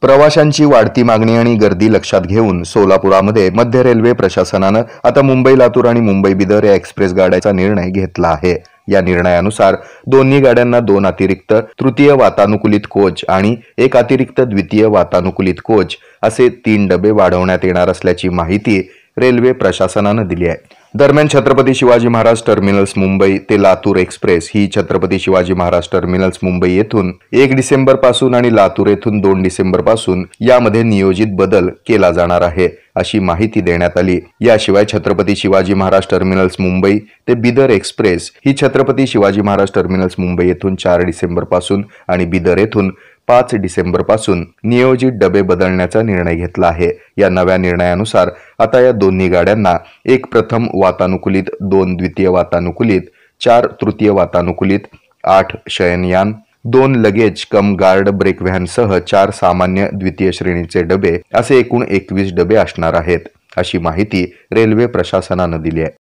प्रवाशांची वाढती मागणी आणि गर्दी लक्षात घेऊन सोलापुरामध्ये मध्य रेल्वे प्रशासनानं आता मुंबई लातूर आणि मुंबई बिदर या एक्सप्रेस गाड्याचा निर्णय घेतला आहे। या निर्णयानुसार दोन्ही गाड्यांना 2 अतिरिक्त तृतीय वातानुकूलित कोच आणि 1 अतिरिक्त द्वितीय वातानुकूलित कोच असे 3 डबे वाढवण्यात येणार असल्याची माहिती रेल्वे प्रशासनानं दिली आहे। दरम्यान छत्रपती शिवाजी महाराज टर्मिनल्स मुंबई ते लातूर एक्सप्रेस ही छत्रपती शिवाजी महाराज टर्मिनल्स मुंबई येथून 1 डिसेंबर पासून आणि लातूर येथून 2 डिसेंबर पासून यामध्ये नियोजित बदल केला जाणार आहे अशी माहिती देण्यात आली। याशिवाय छत्रपती शिवाजी महाराज टर्मिनल्स मुंबई ते बिदर एक्सप्रेस ही छत्रपती शिवाजी महाराज टर्मिनल्स मुंबई येथून 4 डिसेंबर पासून आणि बिदर येथून 5 डिसेंबर पासून नियोजित डबे बदलण्याचा निर्णय घेतला आहे। या नव्या निर्णयानुसार आता या दोन्ही गाड्यांना 1 प्रथम वातानुकूलित, 2 द्वितीय वातानुकूलित, 4 तृतीय वातानुकूलित, 8 शयनयान, 2 लगेज कम गार्ड ब्रेक व्हॅनसह 4 सामान्य द्वितीय श्रेणीचे डबे असे एकूण 21 डबे असणार आहेत अशी माहिती रेल्वे प्रशासनानं दिली आहे।